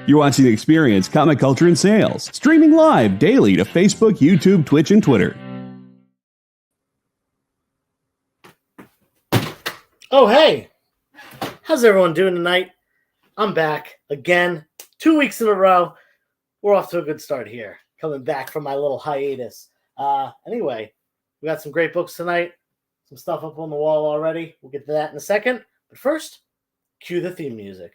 You're watching Experience Comic Culture and Sales, streaming live daily to Facebook, YouTube, Twitch, and Twitter. Oh, hey. How's everyone doing tonight? I'm back again, 2 weeks in a row. We're off to a good start here, coming back from my little hiatus. Anyway, we got some great books tonight, some stuff up on the wall already. We'll get to that in a second. But first, cue the theme music.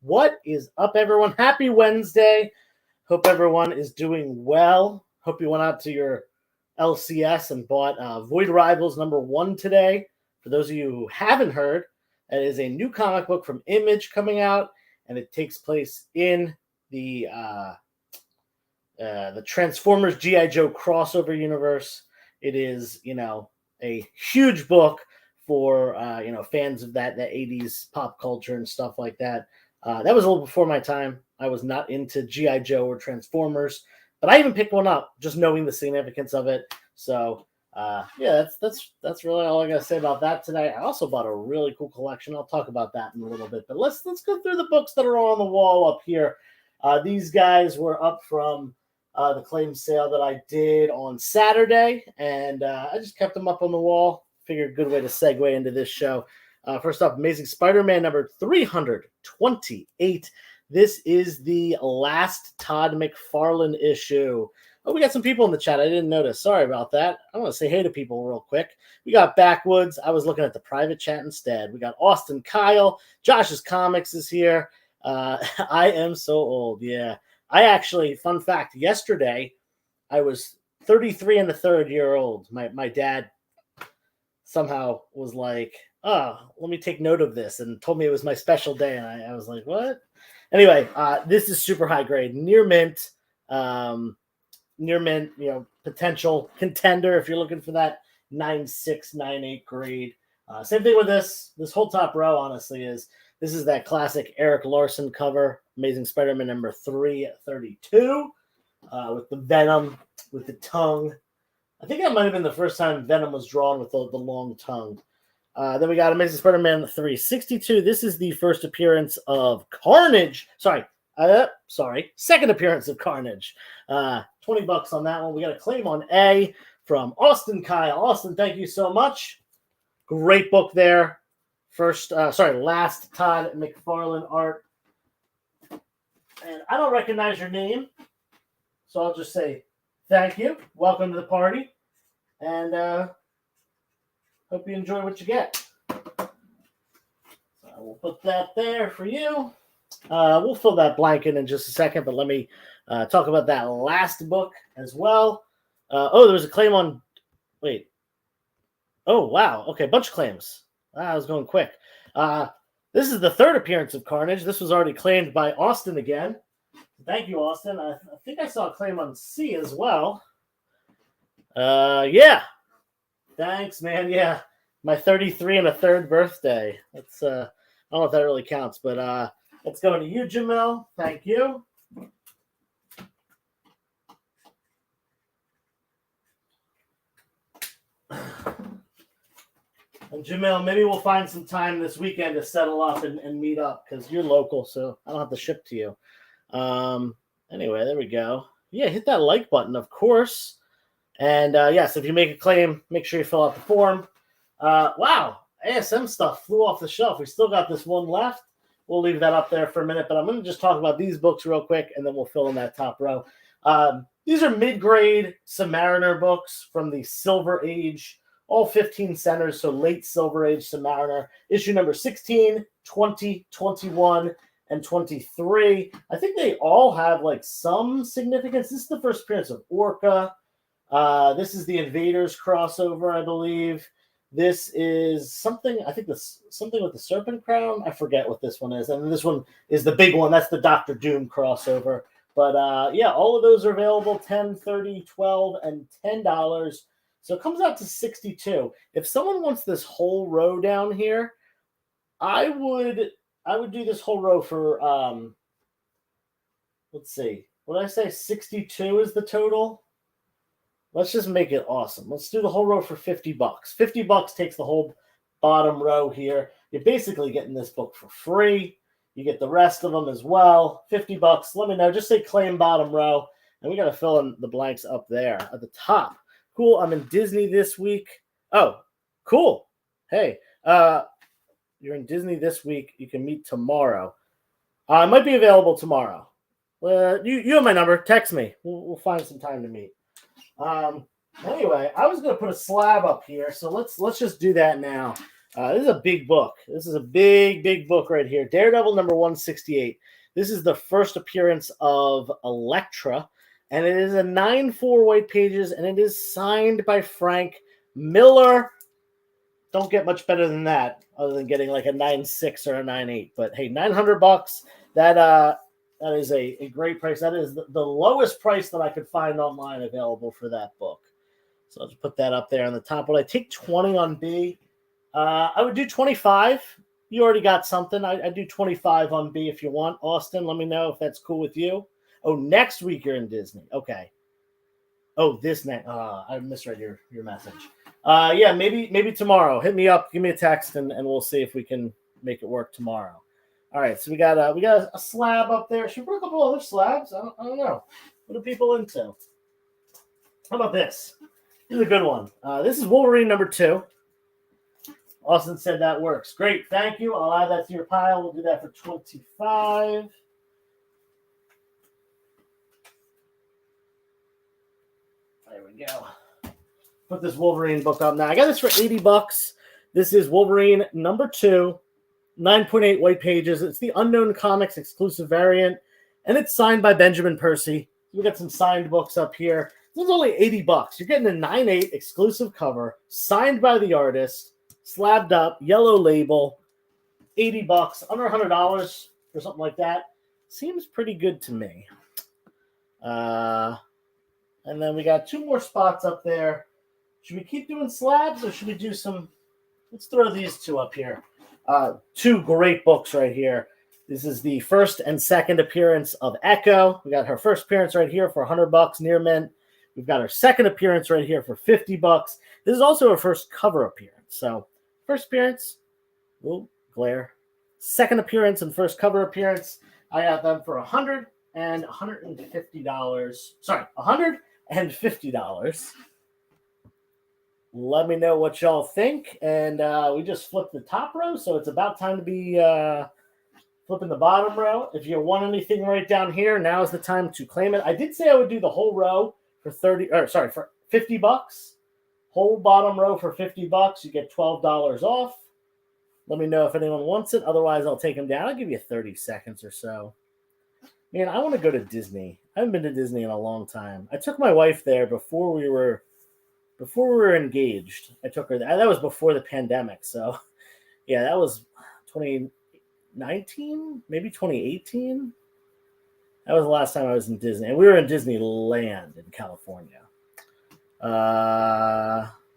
What is up, everyone? Happy Wednesday. Hope everyone is doing well. Hope you went out to your LCS and bought Void Rivals #1 today. For those of you who haven't heard, that is a new comic book from Image coming out, and it takes place in the Transformers G.I. Joe crossover universe. It is, a huge book for, fans of that 80s pop culture and stuff like that. That was a little before my time. I was not into G.I. Joe or Transformers, but I even picked one up just knowing the significance of it. So, that's really all I got to say about that today. I also bought a really cool collection. I'll talk about that in a little bit, but let's go through the books that are on the wall up here. These guys were up from the claim sale that I did on Saturday, and I just kept them up on the wall. Figured a good way to segue into this show. First off, Amazing Spider-Man number 328. This is the last Todd McFarlane issue. Oh, we got some people in the chat. I didn't notice. Sorry about that. I want to say hey to people real quick. We got Backwoods. I was looking at the private chat instead. We got Austin Kyle. Josh's Comics is here. I am so old. Yeah. I actually, fun fact, yesterday I was 33 and a third year old. My dad somehow was like, let me take note of this, and told me it was my special day, and I was like, what? Anyway, this is super high grade, near mint, potential contender if you're looking for that 9.6, 9.8 grade. Same thing with this whole top row, honestly, this is that classic Eric Larson cover, Amazing Spider-Man number 332, with the Venom, with the tongue. I think that might have been the first time Venom was drawn with the long tongue. Then we got Amazing Spider-Man 362. This is the first appearance of Carnage. Second appearance of Carnage. $20 on that one. We got a claim on A from Austin Kyle. Austin, thank you so much. Great book there. Last Todd McFarlane art. And I don't recognize your name, so I'll just say thank you. Welcome to the party. And hope you enjoy what you get. So we'll put that there for you. We'll fill that blanket in just a second, but let me talk about that last book as well. There was a claim on... Wait. Oh, wow. Okay, bunch of claims. I was going quick. This is the third appearance of Carnage. This was already claimed by Austin again. Thank you, Austin. I think I saw a claim on C as well. Yeah. Thanks, man. Yeah. My 33 and a third birthday. That's I don't know if that really counts, but let's go to you, Jamil. Thank you. And Jamil, maybe we'll find some time this weekend to settle up and meet up because you're local, so I don't have to ship to you. Anyway, there we go. Yeah, hit that like button, of course. And yes, if you make a claim, make sure you fill out the form. Wow, ASM stuff flew off the shelf. We still got this one left. We'll leave that up there for a minute, but I'm going to just talk about these books real quick, and then we'll fill in that top row. These are mid-grade Submariner books from the Silver Age, all 15 centers, so late Silver Age Submariner. Issue number 16, 20, 21, and 23. I think they all have like some significance. This is the first appearance of Orca. This is the Invaders crossover, I believe. This is something, I think this something with the Serpent Crown. I forget what this one is. And this one is the big one. That's the Doctor Doom crossover. But yeah, all of those are available 10, 30, 12, and $10. So it comes out to 62. If someone wants this whole row down here, I would do this whole row for let's see. What did I say? 62 is the total. Let's just make it awesome. Let's do the whole row for $50. $50 takes the whole bottom row here. You're basically getting this book for free. You get the rest of them as well. $50. Let me know. Just say claim bottom row. And we got to fill in the blanks up there at the top. Cool. I'm in Disney this week. Oh, cool. Hey, you're in Disney this week. You can meet tomorrow. I might be available tomorrow. You have my number. Text me. We'll find some time to meet. Anyway, I was going to put a slab up here, so let's just do that now. This is a big book. This is a big book right here. Daredevil number 168. This is the first appearance of Elektra, and it is a 9.4 white pages, and it is signed by Frank Miller. Don't get much better than that, other than getting like a 9.6 or a 9.8. But hey, $900. That is a great price. That is the lowest price that I could find online available for that book. So I'll just put that up there on the top. Would I take 20 on B? I would do 25. You already got something. I'd do 25 on B if you want. Austin, let me know if that's cool with you. Oh, next week you're in Disney. Okay. Oh, this next. I misread your message. Yeah, maybe tomorrow. Hit me up. Give me a text, and we'll see if we can make it work tomorrow. All right, so we got a slab up there. Should we put a couple other slabs? I don't know. What are people into? How about this? This is a good one. This is Wolverine number 2. Austin said that works. Great, thank you. I'll add that to your pile. We'll do that for 25. There we go. Put this Wolverine book up now. I got this for $80. This is Wolverine number 2. 9.8 white pages. It's the Unknown Comics exclusive variant, and it's signed by Benjamin Percy. We got some signed books up here. This is only $80. You're getting a 9.8 exclusive cover, signed by the artist, slabbed up, yellow label, $80, under $100 or something like that. Seems pretty good to me. And then we got 2 more spots up there. Should we keep doing slabs, or should we do some? Let's throw these 2 up here. 2 great books right here. This is the first and second appearance of Echo. We got her first appearance right here for $100 near mint. We've got her second appearance right here for $50. This is also her first cover appearance. So first appearance, oh, glare. Second appearance and first cover appearance, I got them for $100 and $150. Sorry, $150. Let me know what y'all think. And we just flipped the top row, so it's about time to be flipping the bottom row. If you want anything right down here, now is the time to claim it. I did say I would do the whole row for for $50. Whole bottom row for $50. You get $12 off. Let me know if anyone wants it. Otherwise, I'll take them down. I'll give you 30 seconds or so. Man, I want to go to Disney. I haven't been to Disney in a long time. I took my wife there before we were engaged. I took her there. That was before the pandemic. So, yeah, that was 2019, maybe 2018. That was the last time I was in Disney. And we were in Disneyland in California.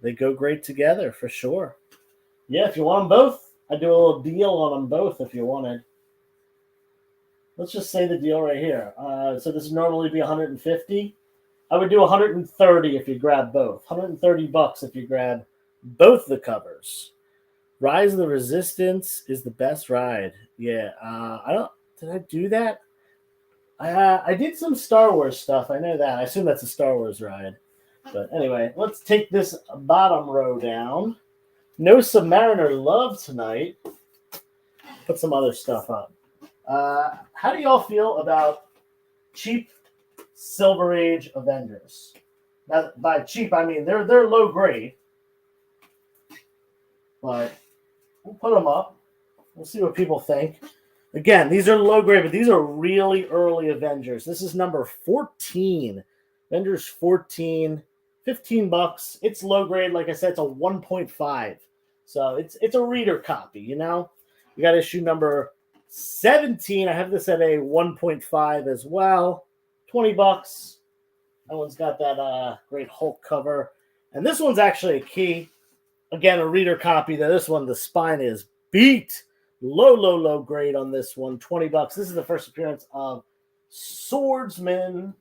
They go great together for sure. Yeah, if you want them both, I'd do a little deal on them both if you wanted. Let's just say the deal right here. So this would normally be $150. I would do 130 if you grab both. $130 if you grab both the covers. Rise of the Resistance is the best ride. Yeah, did I do that? I did some Star Wars stuff. I know that. I assume that's a Star Wars ride. But anyway, let's take this bottom row down. No Submariner love tonight. Put some other stuff up. How do y'all feel about cheap Silver Age Avengers? Now, by cheap, I mean they're low grade. But we'll put them up. We'll see what people think. Again, these are low grade, but these are really early Avengers. This is number 14. Avengers 14. $15. It's low grade. Like I said, it's a 1.5. So it's a reader copy, you know? We got issue number 17. I have this at a 1.5 as well. $20. That one's got that great Hulk cover. And this one's actually a key. Again, a reader copy. This one, the spine is beat. Low grade on this one. $20. This is the first appearance of Swordsman.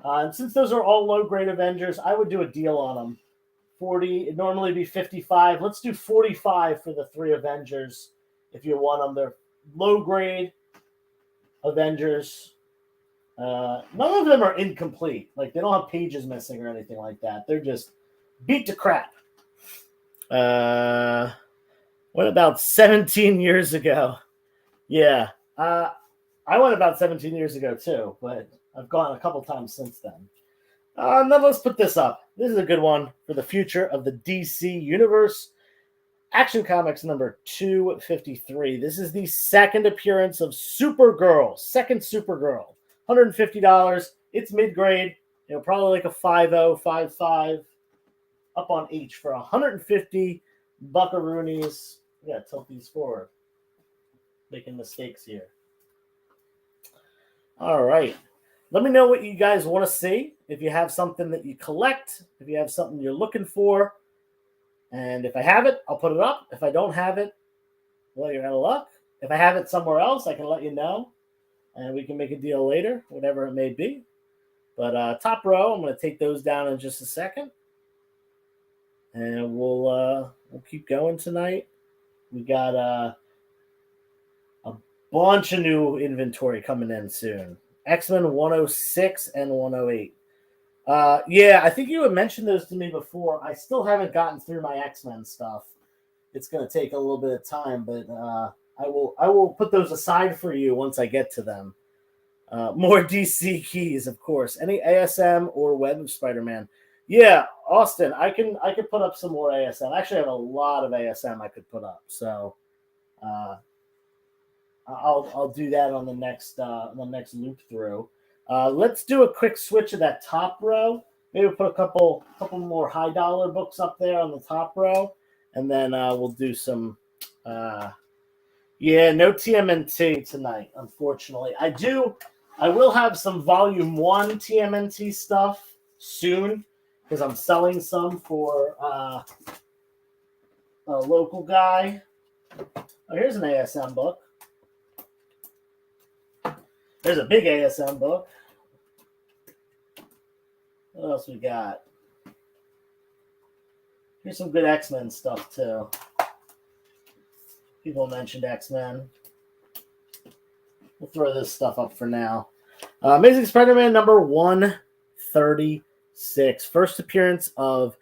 And since those are all low grade Avengers, I would do a deal on them. 40. It'd normally be 55. Let's do 45 for the 3 Avengers if you want them. They're low grade Avengers. None of them are incomplete. Like, they don't have pages missing or anything like that. They're just beat to crap. What about 17 years ago? Yeah. I went about 17 years ago too, but I've gone a couple times since then. And then let's put this up. This is a good one for the future of the DC Universe. Action Comics number 253. This is the second appearance of Supergirl. Second Supergirl. $150. It's mid-grade. Probably like a 5.0, 5.5. Up on H for 150 buckaroonies. We gotta tilt these forward. Making mistakes here. All right. Let me know what you guys want to see. If you have something that you collect, if you have something you're looking for. And if I have it, I'll put it up. If I don't have it, well, you're out of luck. If I have it somewhere else, I can let you know. And we can make a deal later, whatever it may be. But top row, I'm going to take those down in just a second. And we'll keep going tonight. We got a bunch of new inventory coming in soon. X-Men 106 and 108. Yeah, I think you had mentioned those to me before. I still haven't gotten through my X-Men stuff. It's going to take a little bit of time, but I will put those aside for you once I get to them. More DC keys, of course. Any ASM or Web of Spider-Man? Yeah, Austin, I could put up some more ASM. I actually have a lot of ASM I could put up, so I'll do that on the next loop through. Let's do a quick switch of that top row. Maybe put a couple more high dollar books up there on the top row, and then we'll do some. No TMNT tonight, unfortunately. I will have some Volume 1 TMNT stuff soon because I'm selling some for a local guy. Oh, here's an ASM book. There's a big ASM book. What else we got? Here's some good X-Men stuff, too. People mentioned X-Men. We'll throw this stuff up for now. Amazing Spider-Man number 136. First appearance of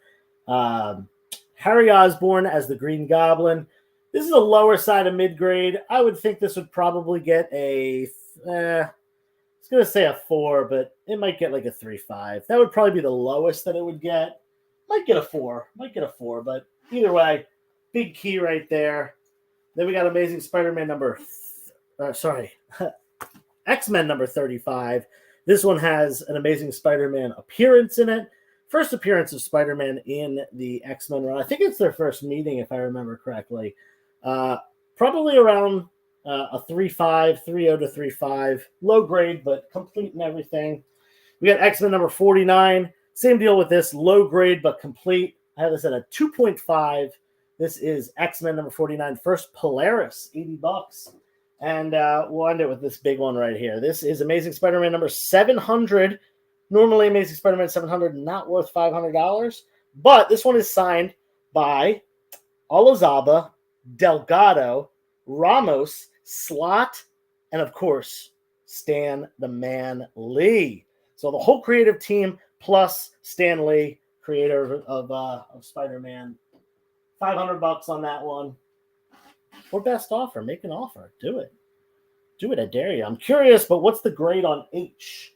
Harry Osborn as the Green Goblin. This is a lower side of mid-grade. I would think this would probably get a... I was going to say a 4, but it might get like a 3.5. That would probably be the lowest that it would get. Might get a 4. But either way, big key right there. Then we got Amazing Spider-Man X-Men number 35. This one has an Amazing Spider-Man appearance in it. First appearance of Spider-Man in the X-Men run. I think it's their first meeting, if I remember correctly. Probably around a 3.5, 3.0 to 3.5. Low grade, but complete and everything. We got X-Men number 49. Same deal with this. Low grade, but complete. I have this at a 2.5. This is X-Men number 49. First Polaris, $80. And we'll end it with this big one right here. This is Amazing Spider-Man number 700. Normally, Amazing Spider-Man 700, not worth $500. But this one is signed by Olazaba, Delgado, Ramos, Slott, and of course, Stan the Man Lee. So the whole creative team plus Stan Lee, creator of Spider-Man. $500 on that one. Or best offer. Make an offer. Do it. Do it. I dare you. I'm curious, but what's the grade on H?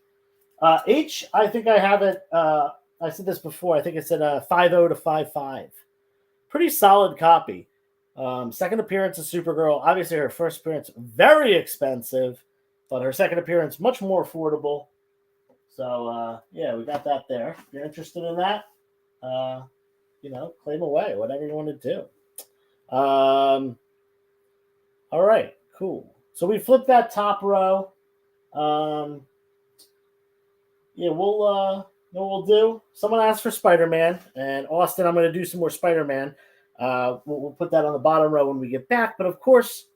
H, I think I have it. I said this before. I think it's at a 5.0 to 5.5. Pretty solid copy. Second appearance of Supergirl. Obviously, her first appearance, very expensive, but her second appearance, much more affordable. So yeah, we got that there. If you're interested in that, claim away, whatever you want to do. All right, cool. So we flipped that top row. Yeah, we'll do. Someone asked for Spider-Man, and Austin, I'm going to do some more Spider-Man. We'll put that on the bottom row when we get back. But of course,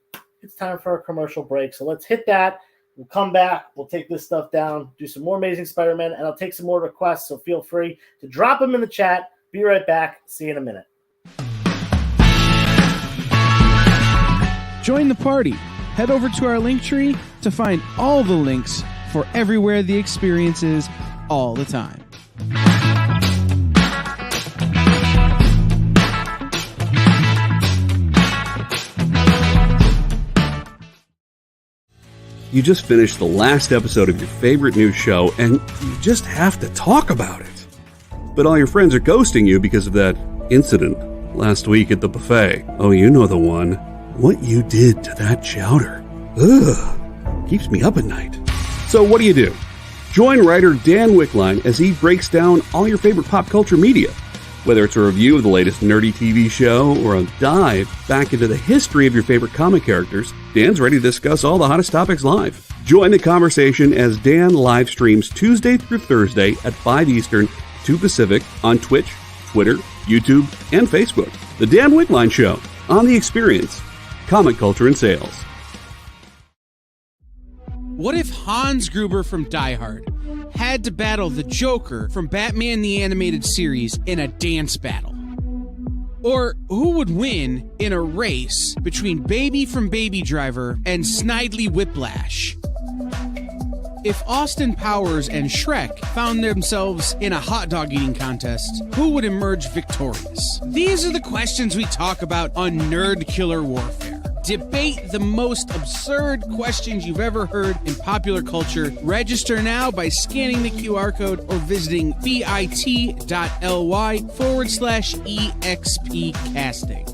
it's time for our commercial break. So let's hit that. We'll come back. We'll take this stuff down, do some more Amazing Spider-Man, and I'll take some more requests. So feel free to drop them in the chat. Be right back. See you in a minute. Join the party. Head over to our link tree to find all the links for everywhere the experience is all the time. You just finished the last episode of your favorite new show, and you just have to talk about it. But all your friends are ghosting you because of that incident last week at the buffet. Oh, you know the one. What you did to that chowder. Ugh. Keeps me up at night. So what do? Join writer Dan Wickline as he breaks down all your favorite pop culture media. Whether it's a review of the latest nerdy TV show or a dive back into the history of your favorite comic characters, Dan's ready to discuss all the hottest topics live. Join the conversation as Dan live streams Tuesday through Thursday at 5 Eastern, 2 Pacific on Twitch, Twitter, YouTube, and Facebook. The Dan Wickline Show on The Experience, Comic Culture and Sales. What if Hans Gruber from Die Hard had to battle the Joker from Batman the Animated Series in a dance battle? Or who would win in a race between Baby from Baby Driver and Snidely Whiplash? If Austin Powers and Shrek found themselves in a hot dog eating contest, who would emerge victorious? These are the questions we talk about on Nerd Killer Warfare. Debate the most absurd questions you've ever heard in popular culture. Register now by scanning the QR code or visiting bit.ly/EXP casting.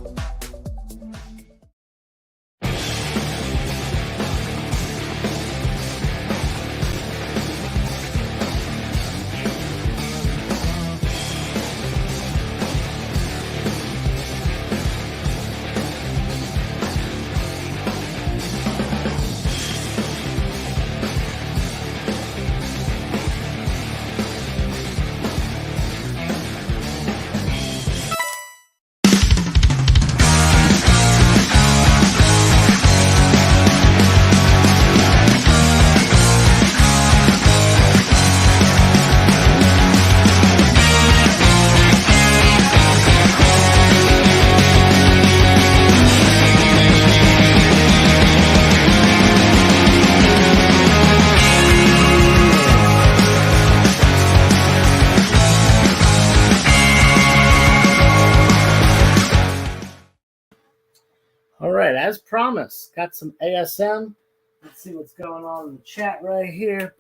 As promised, got some ASM. Let's see what's going on in the chat right here.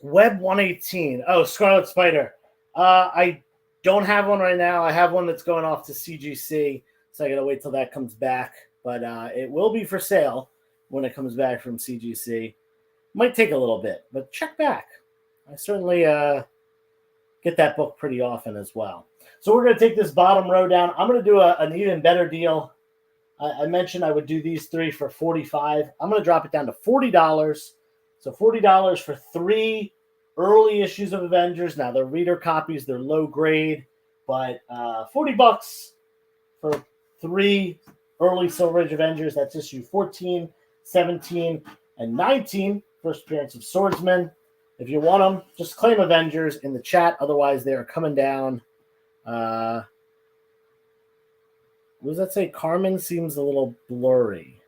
Web 118. Oh, Scarlet Spider. I don't have one right now. I have one that's going off to CGC, so I got to wait till that comes back. But it will be for sale when it comes back from CGC. Might take a little bit, but check back. I certainly get that book pretty often as well. So we're going to take this bottom row down. I'm going to do an even better deal. I mentioned I would do these three for $45. I'm going to drop it down to $40. So $40 for 3 early issues of Avengers. Now, they're reader copies. They're low grade. But $40 for 3 early Silver Age Avengers. That's issue 14, 17, and 19. First appearance of Swordsman. If you want them, just claim Avengers in the chat. Otherwise, they are coming down. What does that say? Carmen seems a little blurry.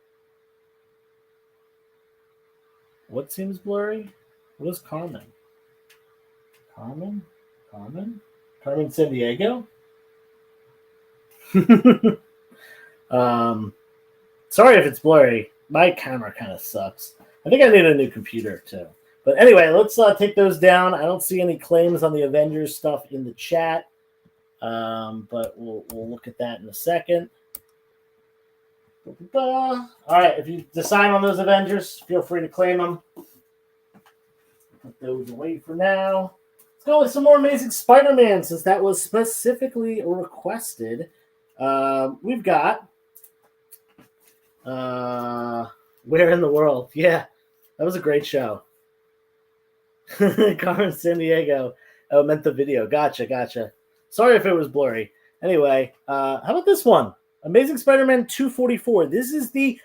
What seems blurry? What is Carmen? Carmen San Diego? Sorry if it's blurry. My camera kind of sucks. I think I need a new computer too. But anyway, let's take those down. I don't see any claims on the Avengers stuff in the chat. But we'll look at that in a second. All right, if you decide on those Avengers, feel free to claim them. Put those away for now. Let's go with some more Amazing Spider-Man, since that was specifically requested. We've got Where in the World? Yeah, that was a great show. Carmen San Diego. Oh, meant the video. Gotcha. Sorry if it was blurry. Anyway, how about this one? Amazing Spider-Man 244. This is the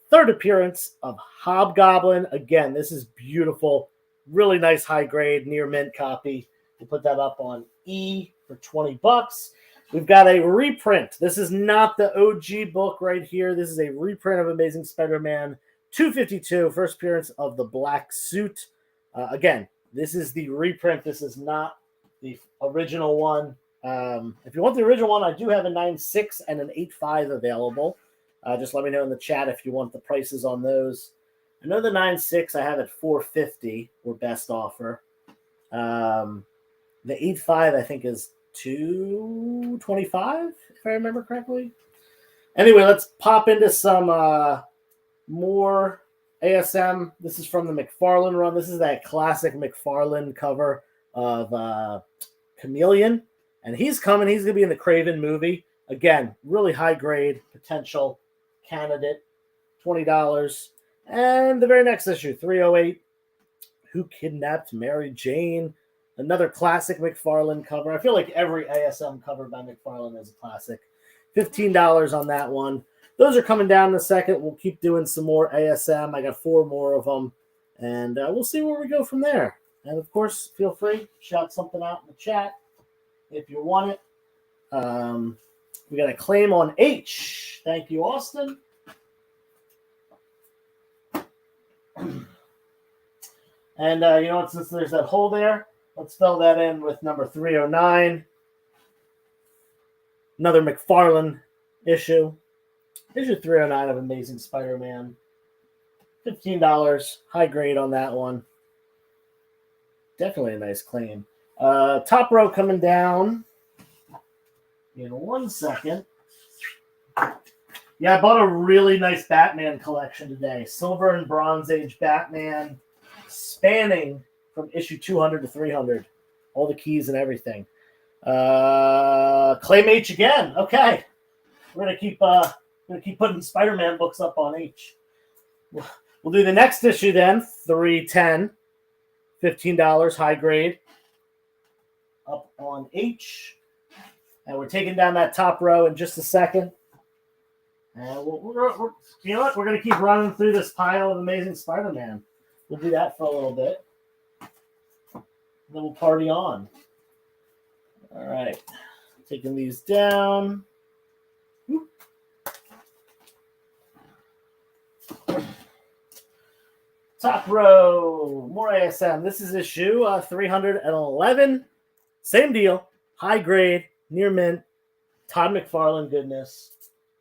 third appearance of Hobgoblin. Again, this is beautiful. Really nice high grade, near mint copy. We'll put that up on E for $20. We've got a reprint. This is not the OG book right here. This is a reprint of Amazing Spider-Man 252, first appearance of the black suit. Again, this is the reprint. This is not the original one. If you want the original one, I do have a 9.6 and an 8.5 available. Just let me know in the chat if you want the prices on those. I know the 9.6 I have at $450 or best offer. The 8.5 I think is $225 if I remember correctly. Anyway, let's pop into some more ASM. This is from the McFarlane run. This is that classic McFarlane cover of Chameleon. And he's coming. He's going to be in the Craven movie. Again, really high grade potential candidate. $20. And the very next issue, 308. Who Kidnapped Mary Jane? Another classic McFarlane cover. I feel like every ASM cover by McFarlane is a classic. $15 on that one. Those are coming down in a second. We'll keep doing some more ASM. I got 4 more of them. And we'll see where we go from there. And, of course, feel free. Shout something out in the chat if you want it. We got a claim on H. Thank you, Austin. And, you know what? Since there's that hole there, let's fill that in with number 309. Another McFarlane issue. Issue 309 of Amazing Spider-Man. $15. High grade on that one. Definitely a nice claim. Top row coming down in 1 second. Yeah, I bought a really nice Batman collection today. Silver and Bronze Age Batman, spanning from issue 200 to 300. All the keys and everything. Claim H again. Okay, we're gonna keep putting Spider-Man books up on H. We'll do the next issue then. 310, $15, high grade. Up on H. And we're taking down that top row in just a second. And we're you know what? We're going to keep running through this pile of Amazing Spider-Man. We'll do that for a little bit. And then we'll party on. All right. Taking these down. Whoop. Top row. More ASM. This is issue 311. Same deal. High grade. Near mint. Todd McFarlane goodness.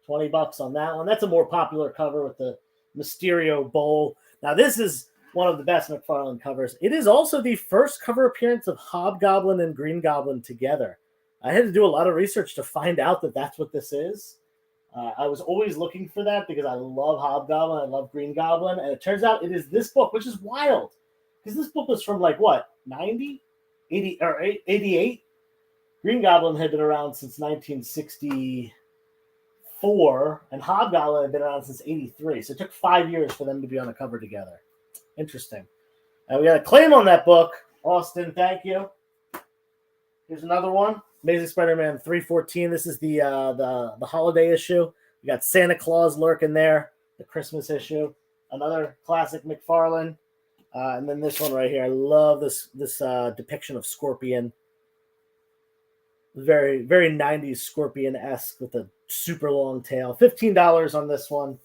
$20 on that one. That's a more popular cover with the Mysterio bowl. Now, this is one of the best McFarlane covers. It is also the first cover appearance of Hobgoblin and Green Goblin together. I had to do a lot of research to find out that that's what this is. I was always looking for that because I love Hobgoblin. I love Green Goblin. And it turns out it is this book, which is wild. Because this book was from like, what, 90? 80 or 88? Green Goblin had been around since 1964, and Hobgoblin had been around since 83. So it took 5 years for them to be on a cover together. Interesting. And we got a claim on that book. Austin, thank you. Here's another one. Amazing Spider-Man 314. This is the holiday issue. We got Santa Claus lurking there. The Christmas issue. Another classic McFarlane. And then this one right here. I love this depiction of Scorpion. Very, very 90s Scorpion-esque with a super long tail. $15 on this one.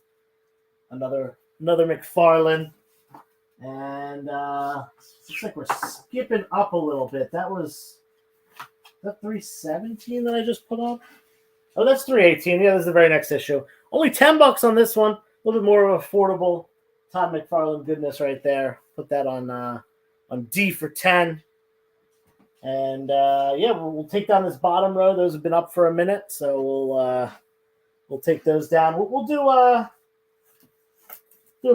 Another McFarlane. And looks like we're skipping up a little bit. That was that 317 that I just put up? Oh, that's 318. Yeah, this is the very next issue. Only $10 on this one. A little bit more of affordable Todd McFarlane goodness right there. Put that on D for 10. And yeah, we'll take down this bottom row. Those have been up for a minute, so we'll take those down. We'll do a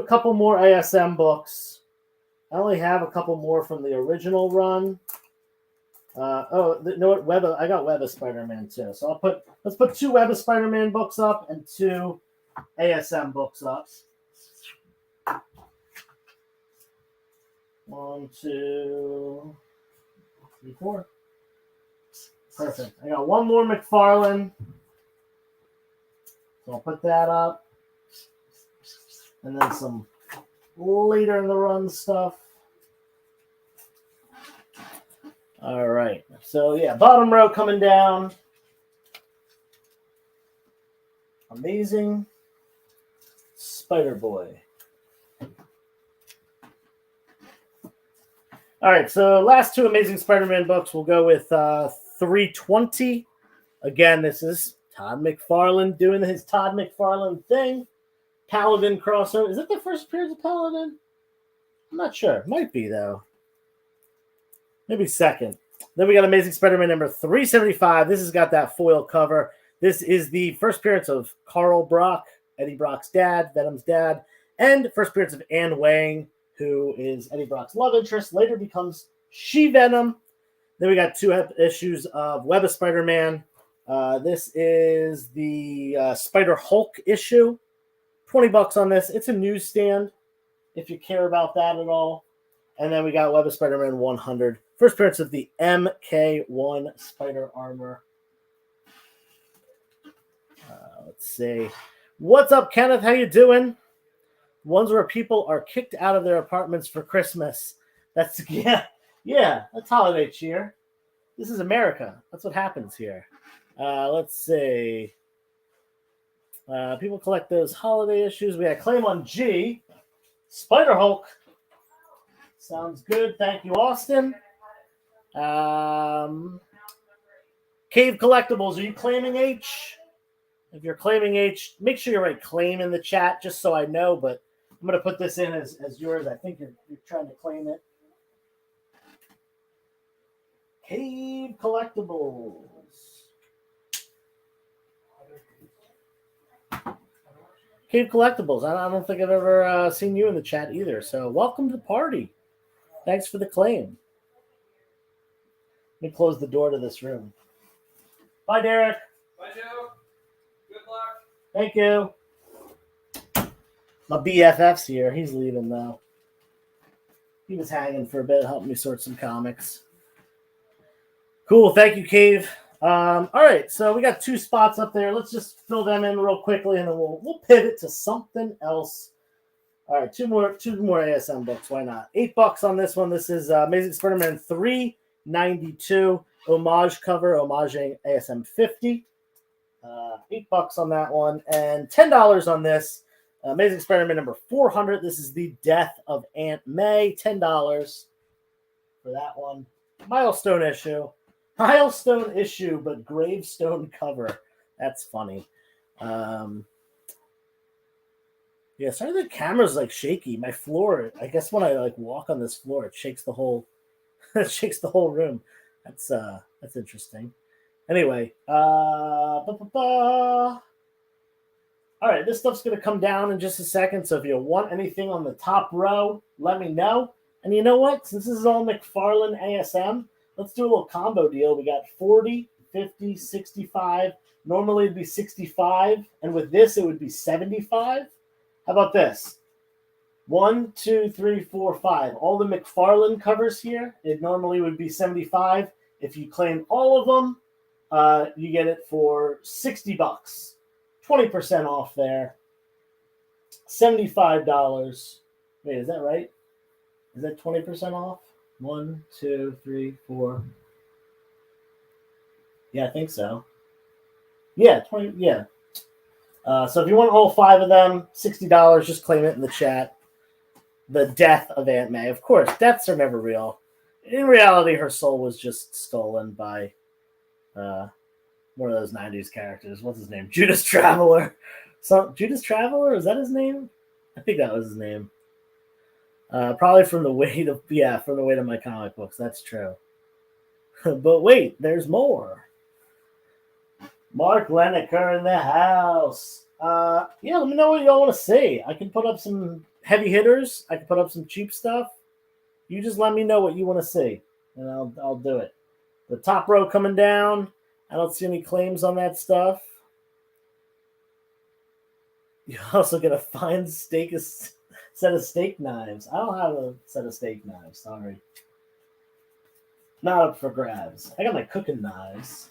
couple more ASM books. I only have a couple more from the original run. You know what? I got Web of Spider-Man too. So let's put 2 Web of Spider-Man books up and 2 ASM books up. 1, 2, 3, 4. Perfect. I got one more McFarlane. So I'll put that up. And then some later in the run stuff. All right. So, yeah, bottom row coming down. Amazing Spider-Boy. All right, so last 2 Amazing Spider-Man books. We'll go with 320. Again, this is Todd McFarlane doing his Todd McFarlane thing. Paladin crossover. Is it the first appearance of Paladin? I'm not sure. Might be, though. Maybe second. Then we got Amazing Spider-Man number 375. This has got that foil cover. This is the first appearance of Carl Brock, Eddie Brock's dad, Venom's dad, and first appearance of Anne Wang, who is Eddie Brock's love interest, later becomes She-Venom. Then we got 2 issues of Web of Spider-Man. This is the Spider-Hulk issue. $20 on this. It's a newsstand, if you care about that at all. And then we got Web of Spider-Man 100. First appearance of the MK1 Spider Armor. Let's see. What's up, Kenneth? How you doing? Ones where people are kicked out of their apartments for Christmas. That's that's holiday cheer. This is America. That's what happens here. Let's see. People collect those holiday issues. We got Claim on G. Spider-Hulk. Sounds good. Thank you, Austin. Cave Collectibles. Are you claiming H? If you're claiming H, make sure you write claim in the chat just so I know, but I'm going to put this in as yours. I think you're trying to claim it. Cave Collectibles. Cave Collectibles. I don't think I've ever seen you in the chat either. So welcome to the party. Thanks for the claim. Let me close the door to this room. Bye, Derek. Bye, Joe. Good luck. Thank you. My BFF's here. He's leaving, though. He was hanging for a bit, helping me sort some comics. Cool. Thank you, Cave. All right, so we got 2 spots up there. Let's just fill them in real quickly, and then we'll pivot to something else. All right, two more ASM books. Why not? $8 on this one. This is Amazing Spider-Man 392 homage cover, homaging ASM 50. $8 on that one, and $10 on this Amazing Spider-Man number 400. This is the Death of Aunt May. $10 for that one. Milestone issue, but gravestone cover. That's funny. Yeah, sorry the camera's like shaky. My floor, I guess when I like walk on this floor, it shakes the whole room. That's interesting. Anyway, all right, this stuff's gonna come down in just a second. So if you want anything on the top row, let me know. And you know what? Since this is all McFarlane ASM, let's do a little combo deal. We got 40, 50, 65. Normally it'd be 65, and with this it would be 75. How about this? 1, 2, 3, 4, 5. All the McFarlane covers here, it normally would be 75. If you claim all of them, you get it for $60. 20% off there. $75. Wait, is that right? Is that 20% off? 1, 2, 3, 4. Yeah, I think so. Yeah, 20. Yeah. So if you want all 5 of them, $60. Just claim it in the chat. The Death of Aunt May. Of course, deaths are never real. In reality, her soul was just stolen by one of those 90s characters. What's his name? Judas Traveler. So Judas Traveler, is that his name? I think that was his name. Probably from the weight of my comic books. That's true. But wait, there's more. Mark Leneker in the house. Let me know what y'all want to see. I can put up some heavy hitters. I can put up some cheap stuff. You just let me know what you want to see, and I'll do it. The top row coming down. I don't see any claims on that stuff. You also get a fine set of steak knives. I don't have a set of steak knives. Sorry. Not up for grabs. I got my cooking knives.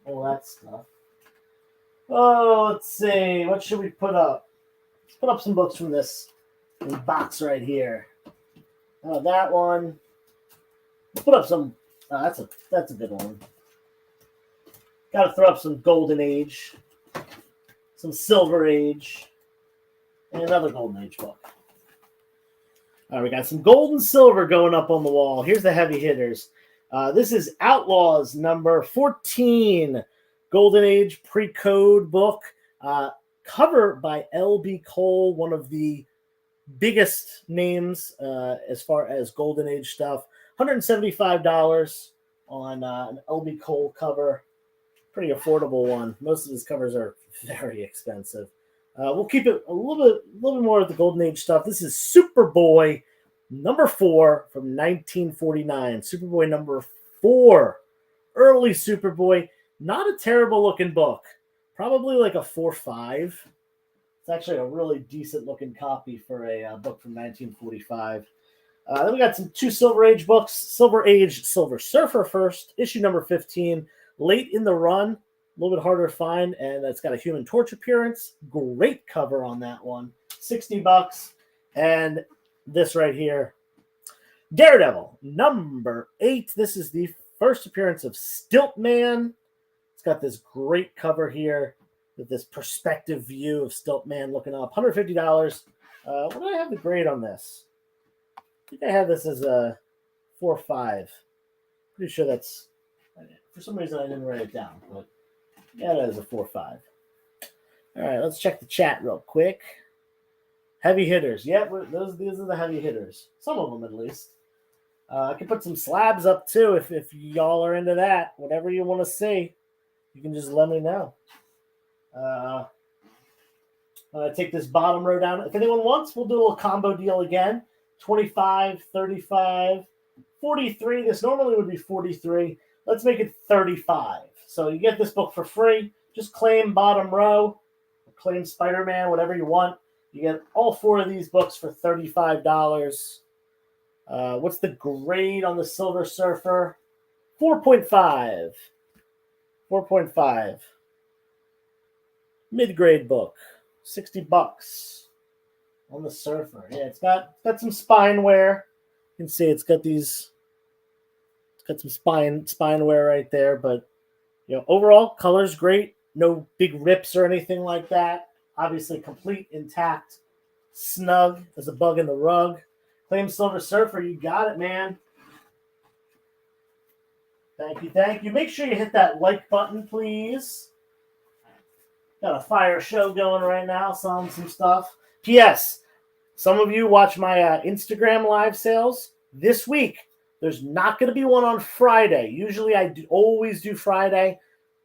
All that stuff. Oh, let's see. What should we put up? Let's put up some books from this box right here. That one. Let's put up some. That's a good one. Got to throw up some Golden Age, some Silver Age, and another Golden Age book. All right, we got some gold and silver going up on the wall. Here's the heavy hitters. This is Outlaws number 14, Golden Age pre-code book. Cover by L.B. Cole, one of the biggest names as far as Golden Age stuff. $175 on an L.B. Cole cover. Pretty affordable one. Most of his covers are very expensive. We'll keep it a little bit more of the Golden Age stuff. This is Superboy number 4 from 1949. Superboy number 4. Early Superboy. Not a terrible looking book. Probably like a 4.5. It's actually a really decent looking copy for a book from 1945. Then we got some 2 Silver Age books. Silver Age, Silver Surfer first. Issue number 15. Late in the run. A little bit harder to find, and it's got a Human Torch appearance. Great cover on that one. $60. And this right here, Daredevil, number 8. This is the first appearance of Stiltman. It's got this great cover here with this perspective view of Stiltman looking up. $150. What do I have the grade on this? I think I have this as a 4.5. Pretty sure that's, for some reason I didn't write it down, but yeah, that is a 4.5. All right, let's check the chat real quick. Heavy hitters. Yeah, these are the heavy hitters. Some of them, at least. I can put some slabs up, too, if y'all are into that. Whatever you want to see, you can just let me know. Take this bottom row down. If anyone wants, we'll do a little combo deal again. 25, 35, 43. This normally would be 43. Let's make it 35. So you get this book for free. Just claim bottom row, claim Spider-Man, whatever you want. You get all 4 of these books for $35. What's the grade on the Silver Surfer? 4.5. 4.5. Mid-grade book. $60 on the Surfer. Yeah, it's got some spine wear. You can see it's got some spine wear right there, but overall, color's great. No big rips or anything like that. Obviously, complete, intact, snug as a bug in the rug. Claim Silver Surfer, you got it, man. Thank you. Make sure you hit that like button, please. Got a fire show going right now, selling some stuff. P.S. Some of you watch my Instagram live sales. This week, there's not going to be one on Friday. Usually, always do Friday,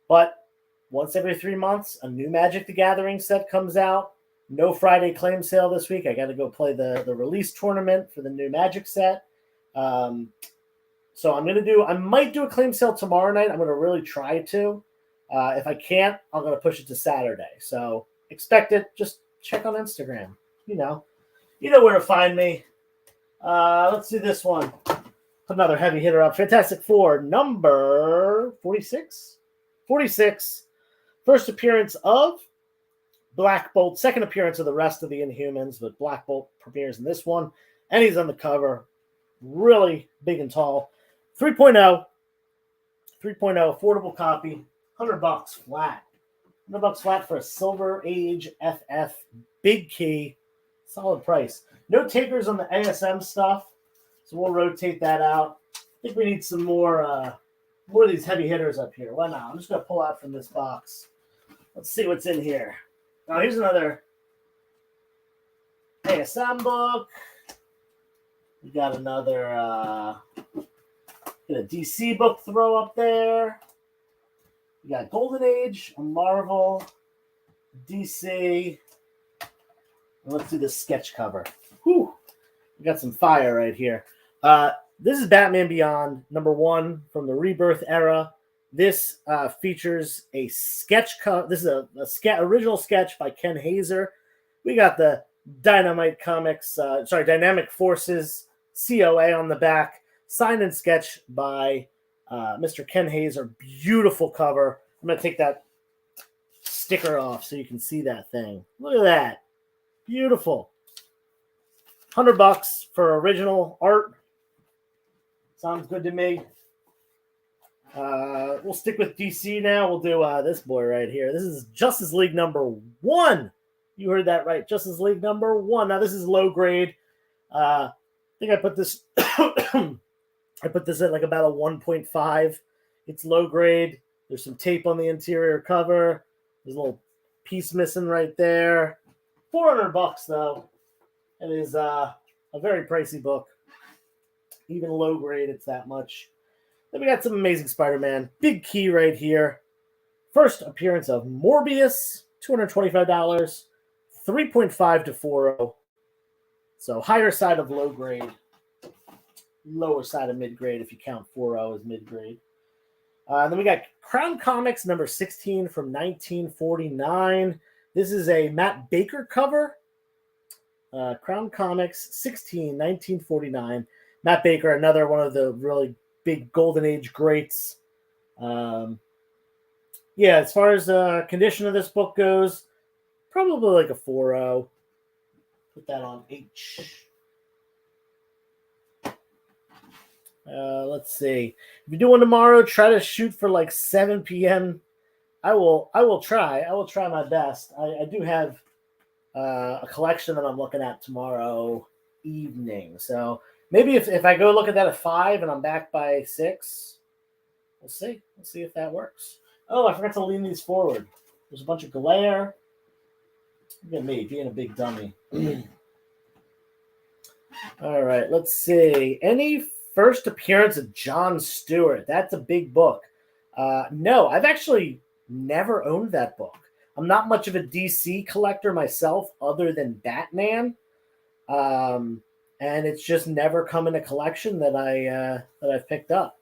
but once every 3 months, a new Magic the Gathering set comes out. No Friday claim sale this week. I got to go play the release tournament for the new Magic set. So I might do a claim sale tomorrow night. I'm going to really try to. If I can't, I'm going to push it to Saturday. So expect it. Just check on Instagram. You know where to find me. Let's do this one. Put another heavy hitter up. Fantastic Four, number 46. 46. First appearance of Black Bolt. Second appearance of the rest of the Inhumans, but Black Bolt premieres in this one. And he's on the cover. Really big and tall. 3.0. 3.0. Affordable copy. $100 flat. $100 flat for a Silver Age FF. Big key. Solid price. No takers on the ASM stuff, so we'll rotate that out. I think we need some more of these heavy hitters up here. Why not? I'm just going to pull out from this box. Let's see what's in here. Now, here's another ASM book. We got another get a DC book throw up there. We got Golden Age, a Marvel, DC. Let's do the sketch cover. Whew. We got some fire right here. This is Batman Beyond, #1 from the Rebirth era. This features a sketch cover. This is a original sketch by Ken Hazer. We got the Dynamite Comics, Dynamic Forces COA on the back, signed and sketched by Mr. Ken Hazer. Beautiful cover. I'm going to take that sticker off so you can see that thing. Look at that. Beautiful. $100 for original art. Sounds good to me. We'll stick with DC now. We'll do this boy right here. This is Justice League #1. You heard that right. Justice League #1. Now, this is low grade. I think I put this I put this at like about a 1.5. It's low grade. There's some tape on the interior cover. There's a little piece missing right there. $400 though. It is a very pricey book. Even low grade, it's that much. Then we got some Amazing Spider-Man. Big key right here. First appearance of Morbius, $225. 3.5 to 4.0. So higher side of low grade. Lower side of mid grade if you count 4.0 as mid grade. Then we got Crown Comics #16 from 1949. This is a Matt Baker cover. Crown Comics 16, 1949. Matt Baker, another one of the really big Golden Age greats. As far as the condition of this book goes, probably like a 4.0. Put that on H. Let's see. If you do one tomorrow, try to shoot for like 7 p.m. I will try. I will try my best. I do have a collection that I'm looking at tomorrow evening. So maybe if I go look at that at 5 and I'm back by 6, we'll see. We'll see if that works. Oh, I forgot to lean these forward. There's a bunch of glare. Look at me being a big dummy. All right, let's see. Any first appearance of John Stewart? That's a big book. No, I've actually never owned that book. I'm not much of a DC collector myself, other than Batman, and it's just never come in a collection that I've picked up.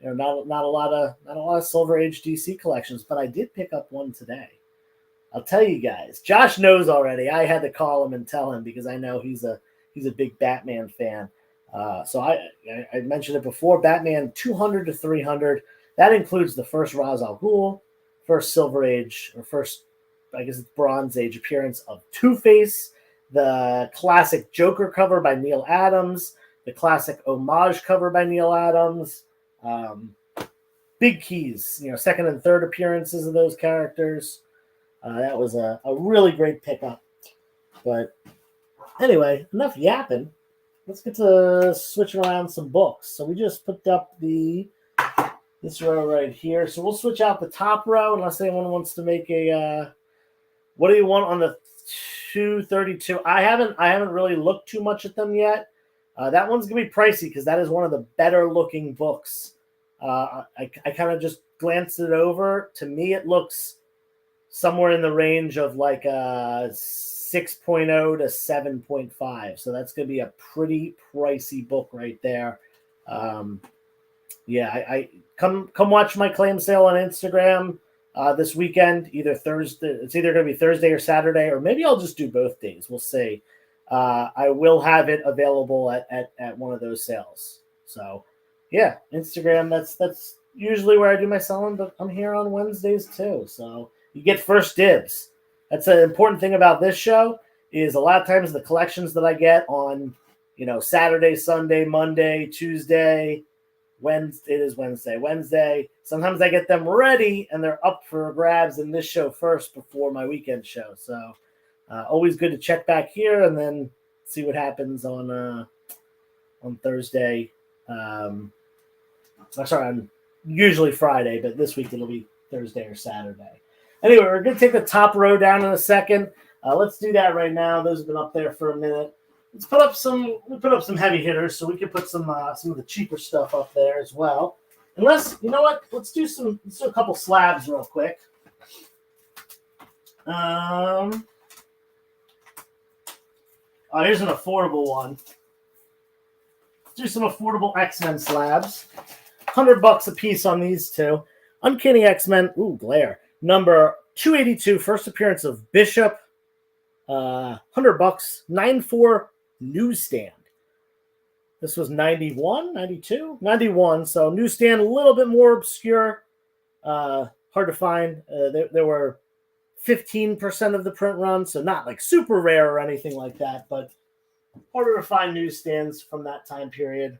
You know, not a lot of Silver Age DC collections, but I did pick up one today. I'll tell you guys. Josh knows already. I had to call him and tell him because I know he's a big Batman fan. So I mentioned it before. Batman 200 to 300. That includes the first Ra's al Ghul, first Silver Age, or first, I guess it's Bronze Age appearance of Two-Face, the classic Joker cover by Neil Adams, the classic Homage cover by Neil Adams. Big keys, second and third appearances of those characters. That was a really great pickup. But anyway, enough yapping. Let's get to switching around some books. So we just put up this row right here. So we'll switch out the top row unless anyone wants to make a what do you want on the 232? I haven't really looked too much at them yet. That one's gonna be pricey because that is one of the better looking books. I kind of just glanced it over. To me, it looks somewhere in the range of like 6.0 to 7.5. So that's going to be a pretty pricey book right there. I come watch my claim sale on Instagram this weekend, either Thursday. It's either going to be Thursday or Saturday, or maybe I'll just do both days. We'll see. I will have it available at one of those sales. So yeah, Instagram, that's usually where I do my selling, but I'm here on Wednesdays too. So you get first dibs. That's an important thing about this show is a lot of times the collections that I get on, Saturday, Sunday, Monday, Tuesday, Wednesday. Sometimes I get them ready and they're up for grabs in this show first before my weekend show. So always good to check back here and then see what happens on Thursday. On usually Friday, but this week it'll be Thursday or Saturday. Anyway, we're going to take the top row down in a second. Let's do that right now. Those have been up there for a minute. Let's put up some heavy hitters so we can put some of the cheaper stuff up there as well. Unless, you know what? Let's do a couple slabs real quick. Here's an affordable one. do some affordable X-Men slabs. $100 a piece on these two. Uncanny X-Men, glare. Number 282, first appearance of Bishop. $100, 9.4 newsstand. This was 91, 92, 91. So newsstand, a little bit more obscure. Hard to find. There were 15% of the print run, so not like super rare or anything like that, but harder to find newsstands from that time period.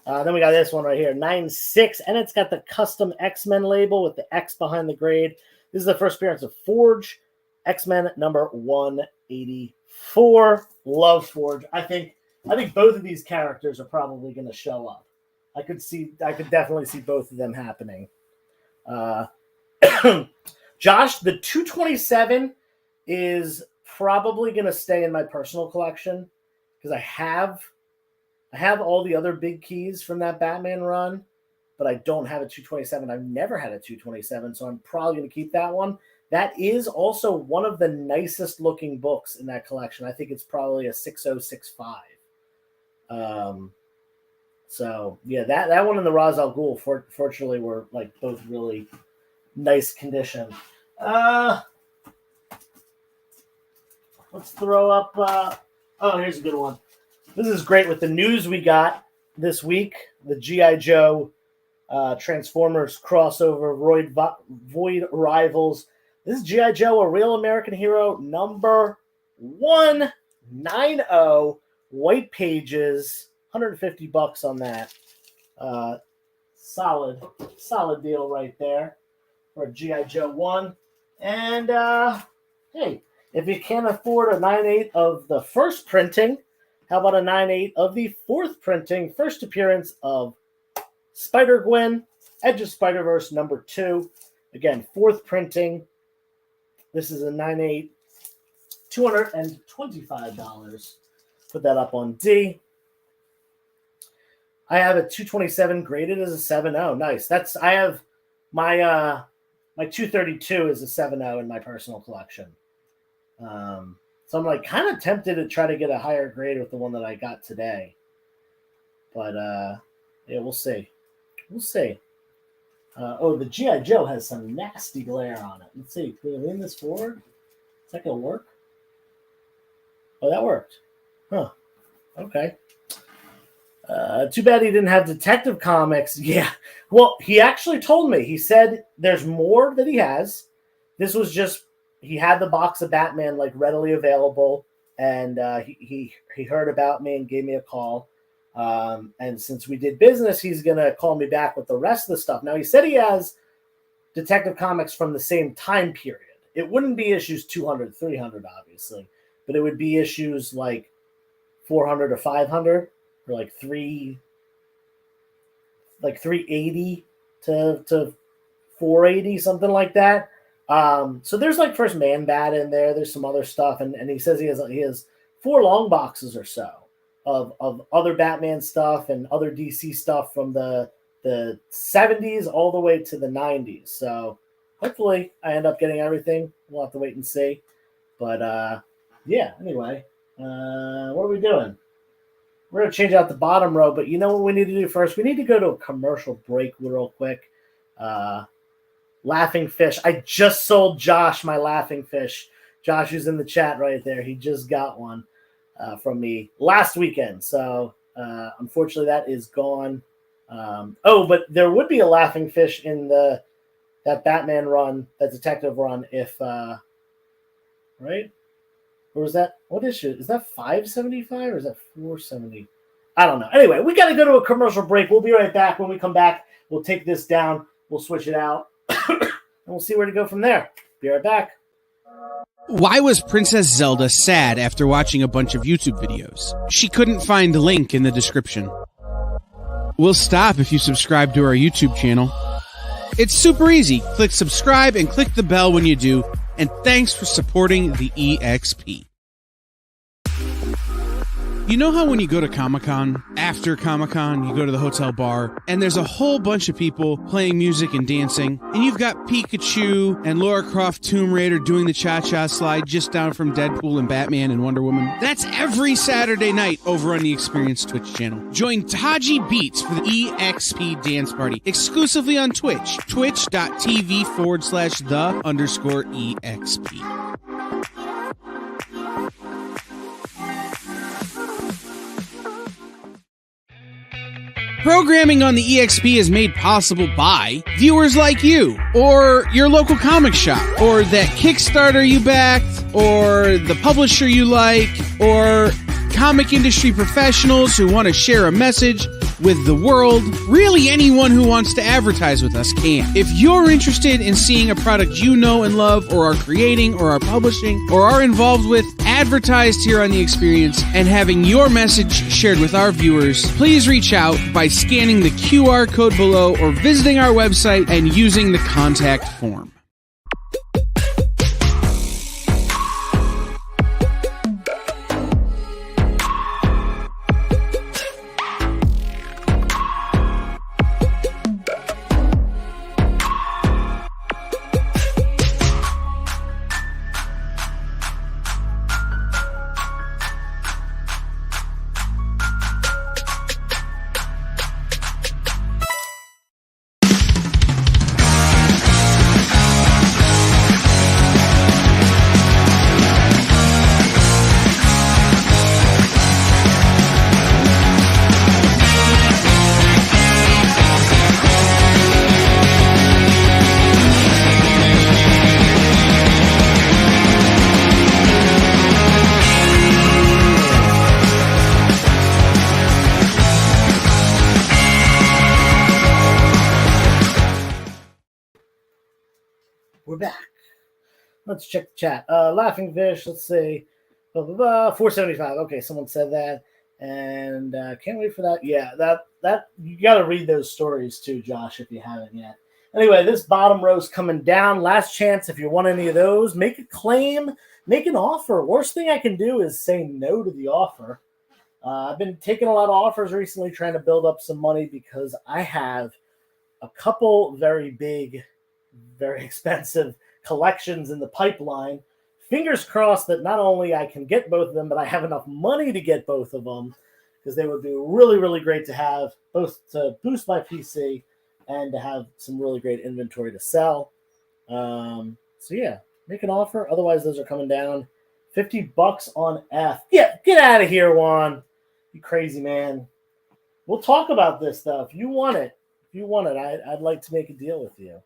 Then we got this one right here, 9.6, and it's got the custom X-Men label with the X behind the grade. This is the first appearance of Forge, X-Men number 184. Love Forge. I think both of these characters are probably going to show up. I could definitely see both of them happening. Josh, the 227 is probably going to stay in my personal collection because I have all the other big keys from that Batman run, but I don't have a 227. I've never had a 227, so I'm probably going to keep that one. That is also one of the nicest looking books in that collection. I think it's probably a 6065. So yeah, that one and the Ra's al Ghul fortunately were like both really nice condition. Let's throw up. Here's a good one. This is great with the news we got this week. The G.I. Joe Transformers crossover Void Rivals. This is G.I. Joe, a Real American Hero, number 190. White pages, $150 on that. Solid deal right there for a G.I. Joe 1. And, hey, if you can't afford a 9.8 of the first printing, how about a 9.8 of the fourth printing, first appearance of Spider-Gwen, Edge of Spider-Verse number 2. Again, fourth printing. This is a 9.8, $225. Put that up on D. I have a 227 graded as a 7.0. Nice. I have my 232 is a 7.0 in my personal collection. So I'm like kind of tempted to try to get a higher grade with the one that I got today. But yeah, we'll see. The G.I. Joe has some nasty glare on it. Let's see. Can we lean this forward? Is that going to work? Oh, that worked. Huh. Okay. Too bad he didn't have Detective Comics. Yeah. Well, he actually told me. He said there's more that he has. This was just, he had the box of Batman like readily available, and he heard about me and gave me a call. And since we did business, he's going to call me back with the rest of the stuff. Now, he said he has Detective Comics from the same time period. It wouldn't be issues 200, 300, obviously, but it would be issues like 400 or 500 or like 380 to 480, something like that. So there's like first Man Bat in there. There's some other stuff. And he says he has 4 long boxes or so of other Batman stuff and other DC stuff from the 70s all the way to the 90s. So hopefully I end up getting everything. We'll have to wait and see. But yeah, anyway, what are we doing? We're going to change out the bottom row, but you know what we need to do first? We need to go to a commercial break real quick. Laughing Fish. I just sold Josh my Laughing Fish. Josh is in the chat right there. He just got one from me last weekend. So unfortunately that is gone. But there would be a Laughing Fish in that Batman run, that detective run, if right? Or is that, what issue? Is that 575 or is that 470? I don't know. Anyway, we got to go to a commercial break. We'll be right back. When we come back, we'll take this down. We'll switch it out. And we'll see where to go from there. Be right back. Why was Princess Zelda sad after watching a bunch of YouTube videos? She couldn't find the link in the description. We'll stop if you subscribe to our YouTube channel. It's super easy. Click subscribe and click the bell when you do. And thanks for supporting the EXP. You know how when you go to Comic-Con, after Comic-Con, you go to the hotel bar, and there's a whole bunch of people playing music and dancing, and you've got Pikachu and Lara Croft Tomb Raider doing the cha-cha slide just down from Deadpool and Batman and Wonder Woman? That's every Saturday night over on the Experience Twitch channel. Join Taji Beats for the EXP Dance Party, exclusively on Twitch, twitch.tv/the_EXP. Programming on the EXP is made possible by viewers like you, or your local comic shop, or that Kickstarter you backed, or the publisher you like, or comic industry professionals who want to share a message with the world. Really, anyone who wants to advertise with us can. If you're interested in seeing a product you know and love, or are creating, or are publishing, or are involved with, advertised here on The Experience, and having your message shared with our viewers, please reach out by scanning the QR code below or visiting our website and using the contact form. We're back. Let's check the chat. Laughing Fish, let's see. 475. Okay, someone said that. And can't wait for that. Yeah, that you got to read those stories too, Josh, if you haven't yet. Anyway, this bottom row's coming down. Last chance if you want any of those. Make a claim. Make an offer. Worst thing I can do is say no to the offer. I've been taking a lot of offers recently trying to build up some money because I have a couple very big, very expensive collections in the pipeline. Fingers crossed that not only I can get both of them, but I have enough money to get both of them, because they would be really, really great to have, both to boost my PC and to have some really great inventory to sell. So yeah, make an offer. Otherwise, those are coming down. $50 on F. Yeah, get out of here, Juan. You crazy man. We'll talk about this though. If you want it, I'd like to make a deal with you.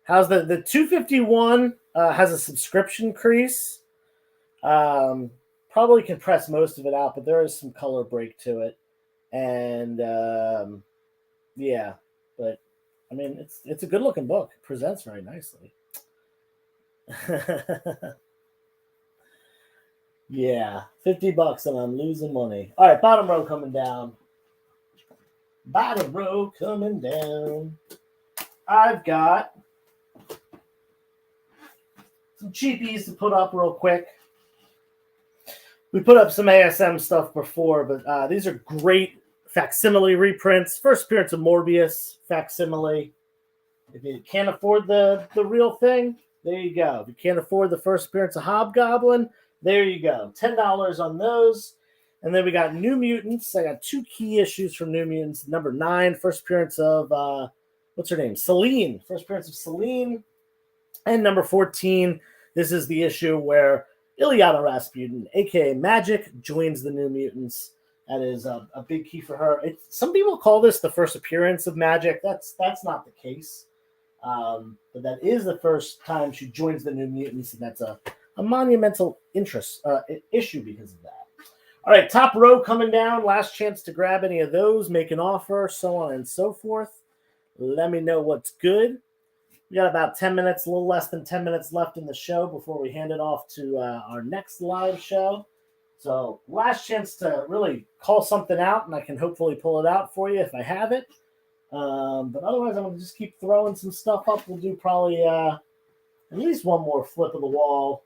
How's the 251 has a subscription crease. Probably can press most of it out, but there is some color break to it. And yeah, but I mean it's a good looking book. It presents very nicely. Yeah, $50 and I'm losing money. All right, bottom row coming down. Bottom row coming down. I've got some cheapies to put up real quick. We put up some ASM stuff before, but these are great facsimile reprints. First appearance of Morbius, facsimile. If you can't afford the real thing, there you go. If you can't afford the first appearance of Hobgoblin, there you go. $10 on those. And then we got New Mutants. I got 2 key issues from New Mutants. Number 9, first appearance of, what's her name? Selene. First appearance of Selene. And number 14, this is the issue where Ilyana Rasputin, a.k.a. Magic, joins the New Mutants. That is a big key for her. Some people call this the first appearance of Magic. That's not the case. But that is the first time she joins the New Mutants, and that's a monumental issue because of that. All right, top row coming down. Last chance to grab any of those, make an offer, so on and so forth. Let me know what's good. We got about 10 minutes, a little less than 10 minutes left in the show before we hand it off to our next live show. So last chance to really call something out, and I can hopefully pull it out for you if I have it. But otherwise, I'm going to just keep throwing some stuff up. We'll do probably at least one more flip of the wall.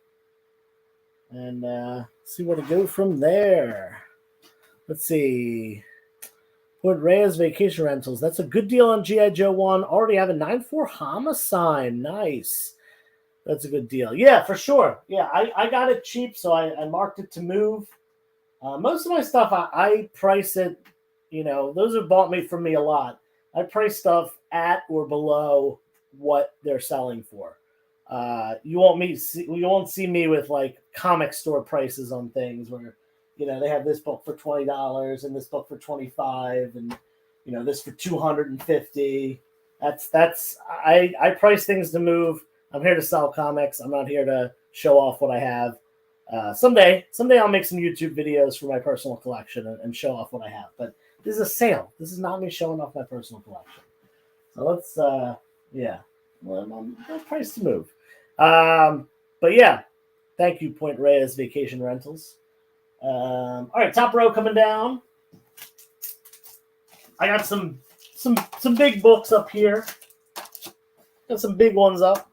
and see where to go from there. Let's see. Put Reyes Vacation Rentals. That's a good deal on G.I. Joe 1. Already have a 9.4 Homicide. Nice. That's a good deal. Yeah, for sure. Yeah, I got it cheap, so I marked it to move. Most of my stuff, I price it, those have bought me from me a lot. I price stuff at or below what they're selling for. You won't see me with like comic store prices on things where, they have this book for $20 and this book for $25 and, this for $250. I price things to move. I'm here to sell comics. I'm not here to show off what I have. Someday I'll make some YouTube videos for my personal collection and show off what I have. But this is a sale. This is not me showing off my personal collection. So let's, I'm price to move. But yeah, thank you, Point Reyes Vacation Rentals. All right, top row coming down. I got some big books up here. Got some big ones up.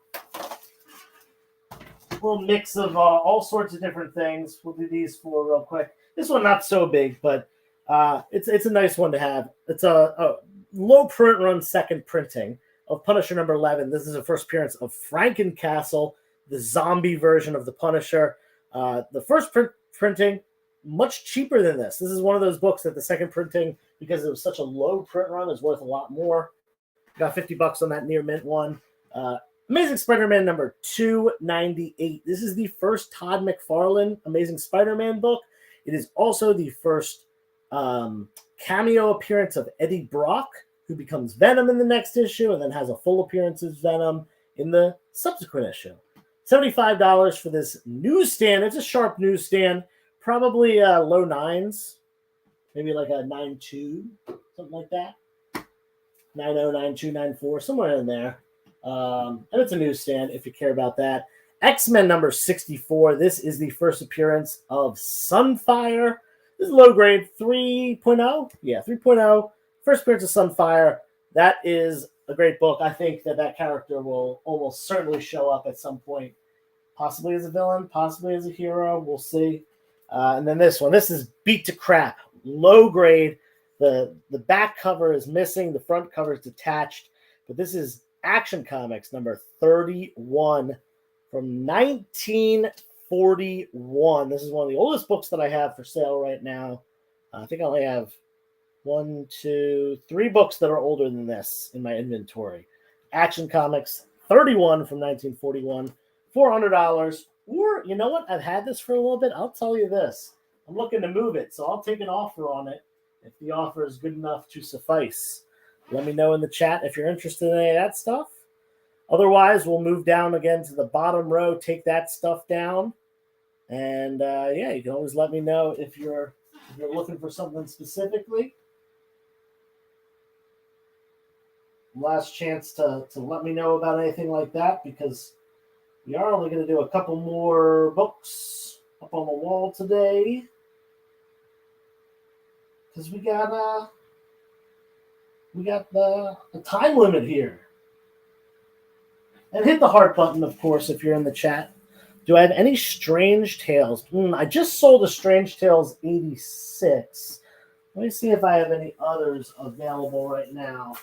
A little mix of all sorts of different things. We'll do these four real quick. This one not so big, but it's a nice one to have. It's a low print run second printing of Punisher number 11. This is the first appearance of Frankencastle, the zombie version of the Punisher. The first printing, much cheaper than this. This is one of those books that the second printing, because it was such a low print run, is worth a lot more. Got $50 on that near mint one. Amazing Spider-Man number 298. This is the first Todd McFarlane Amazing Spider-Man book. It is also the first cameo appearance of Eddie Brock, who becomes Venom in the next issue and then has a full appearance as Venom in the subsequent issue. $75 for this newsstand. It's a sharp newsstand, probably low nines, maybe like a 9.2, something like that. 9.0, 9.2, 9.4, somewhere in there. And it's a newsstand if you care about that. X-Men number 64. This is the first appearance of Sunfire. This is low grade 3.0. Yeah, 3.0. First appearance of Sunfire. That is a great book. I think that character will almost certainly show up at some point, possibly as a villain, possibly as a hero. We'll see. And then this one. This is Beat to Crap. Low grade. The back cover is missing. The front cover is detached. But this is Action Comics number 31 from 1941. This is one of the oldest books that I have for sale right now. I think I only have 1, 2, 3 books that are older than this in my inventory. Action Comics 31 from 1941, $400. Or, you know what? I've had this for a little bit. I'll tell you this. I'm looking to move it, so I'll take an offer on it if the offer is good enough to suffice. Let me know in the chat if you're interested in any of that stuff. Otherwise, we'll move down again to the bottom row, take that stuff down. And, you can always let me know if you're looking for something specifically. Last chance to let me know about anything like that, because we are only going to do a couple more books up on the wall today. Because we got the time limit here. And hit the heart button, of course, if you're in the chat. Do I have any Strange Tales? I just sold a Strange Tales 86. Let me see if I have any others available right now.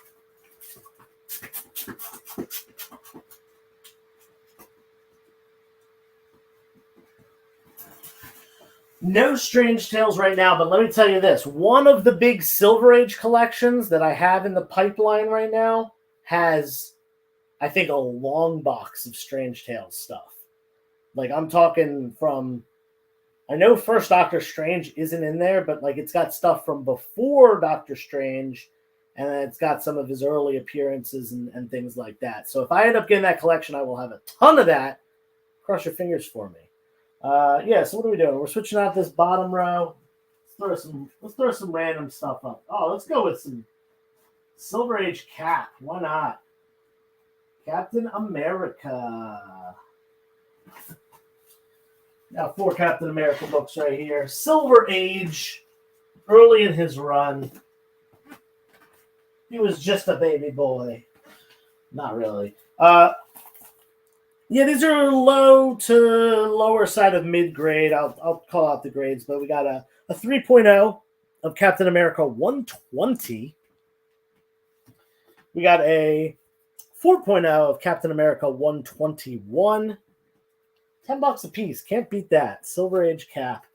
No Strange Tales right now, but let me tell you this. One of the big Silver Age collections that I have in the pipeline right now has, I think, a long box of Strange Tales stuff. Like, I'm talking from, I know First Doctor Strange isn't in there, but like it's got stuff from before Doctor Strange, and then it's got some of his early appearances and things like that. So if I end up getting that collection, I will have a ton of that. Cross your fingers for me. So what are we doing? We're switching out this bottom row. Let's throw some random stuff up. Oh, let's go with some Silver Age Cap. Why not? Captain America. Now 4 Captain America books right here. Silver Age, early in his run. He was just a baby boy. Not really. Yeah, these are low to lower side of mid-grade. I'll call out the grades, but we got a 3.0 of Captain America 120. We got a 4.0 of Captain America 121. $10 a piece. Can't beat that. Silver Age Cap.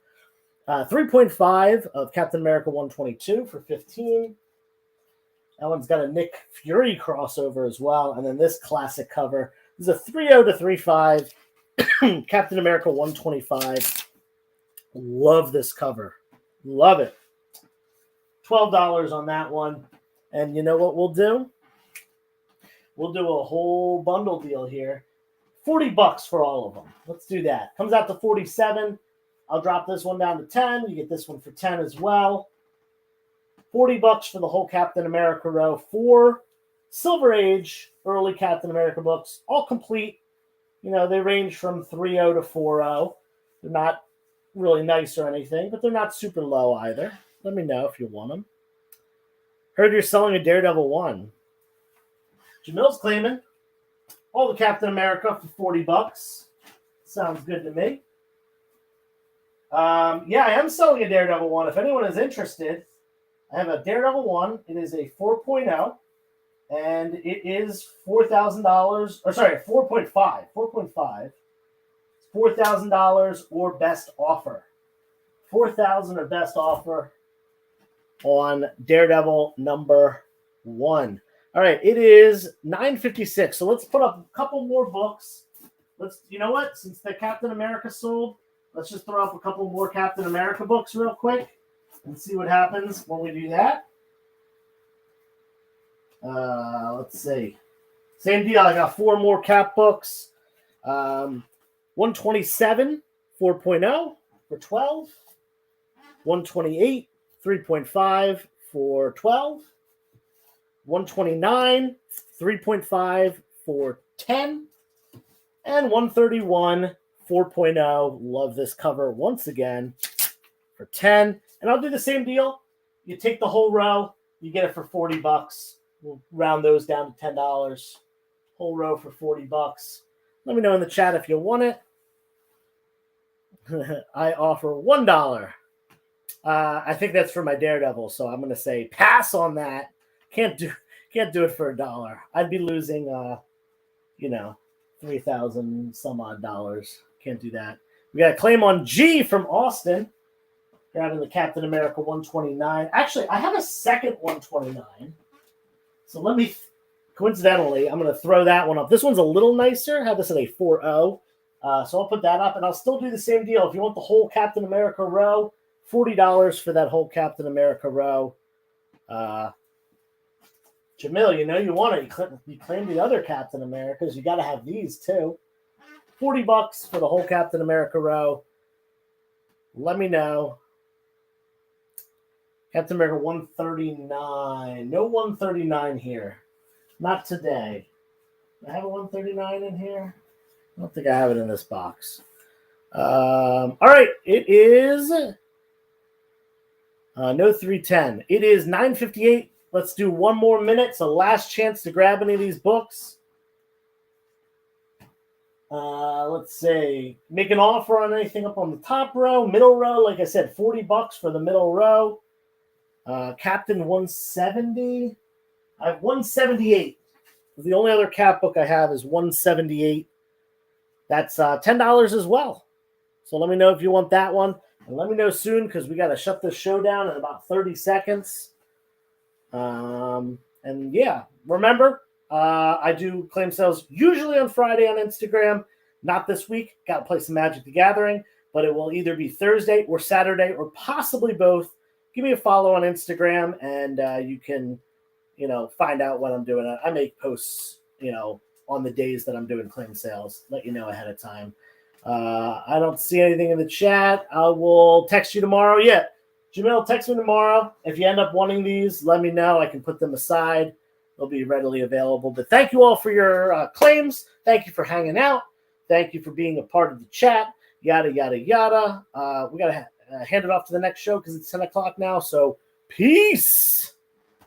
3.5 of Captain America 122 for 15. That one's got a Nick Fury crossover as well. And then this classic cover. This is a 3.0 to 3.5. Captain America 125. Love this cover. Love it. $12 on that one. And you know what we'll do? We'll do a whole bundle deal here. $40 for all of them. Let's do that. Comes out to 47. I'll drop this one down to 10. You get this one for 10 as well. $40 for the whole Captain America row. 4 Silver Age early Captain America books, all complete. You know, they range from 3.0 to 4.0. They're not really nice or anything, but they're not super low either. Let me know if you want them. Heard you're selling a Daredevil 1. Jamil's claiming all the Captain America for $40. Sounds good to me. Yeah, I am selling a Daredevil 1. If anyone is interested, I have a Daredevil 1. It is a 4.0, and it is $4,000. Or sorry, 4.5. 4.5. $4,000 or best offer. $4,000 or best offer on Daredevil number 1. All right, it is 9:56. So let's put up a couple more books. You know what? Since the Captain America sold, let's just throw up a couple more Captain America books real quick and see what happens when we do that. Let's see. Same deal. I got 4 more Cap books. 127, 4.0 for 12. 128, 3.5 for 12. 129, 3.5 for 10. And 131, 4.0. Love this cover once again for 10. And I'll do the same deal. You take the whole row, you get it for $40. We'll round those down to $10. Whole row for $40. Let me know in the chat if you want it. I offer $1. I think that's for my Daredevil, so I'm going to say pass on that. Can't do it for $1. I'd be losing, 3,000 some odd dollars. Can't do that. We got a claim on G from Austin. Grabbing the Captain America 129. Actually, I have a second 129. So let me, coincidentally, I'm going to throw that one up. This one's a little nicer. I have this at a 4.0. So I'll put that up, and I'll still do the same deal. If you want the whole Captain America row, $40 for that whole Captain America row. Jamil, you want it. You claim the other Captain Americas. You got to have these too. $40 for the whole Captain America row. Let me know. Captain America 139. No 139 here. Not today. Do I have a 139 in here? I don't think I have it in this box. All right. It is no 310. It is 9:58. Let's do one more minute. So last chance to grab any of these books. Let's see. Make an offer on anything up on the top row, middle row. Like I said, $40 for the middle row. Captain 170. I have 178. The only other Cap book I have is 178. That's $10 as well. So let me know if you want that one. And let me know soon because we got to shut this show down in about 30 seconds. And yeah, remember, I do claim sales usually on Friday on Instagram. Not this week. Got to play some Magic the Gathering, but it will either be Thursday or Saturday or possibly both. Give me a follow on Instagram and you can, find out what I'm doing. I make posts, on the days that I'm doing claim sales. Let you know ahead of time. I don't see anything in the chat. I will text you tomorrow. Yeah. Jamil, text me tomorrow. If you end up wanting these, let me know. I can put them aside. They'll be readily available. But thank you all for your claims. Thank you for hanging out. Thank you for being a part of the chat. Yada, yada, yada. We got to hand it off to the next show because it's 10 o'clock now. So peace.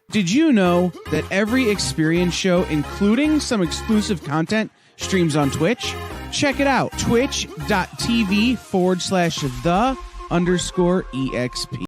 Did you know that every Experience show, including some exclusive content, streams on Twitch? Check it out, twitch.tv/the_exp.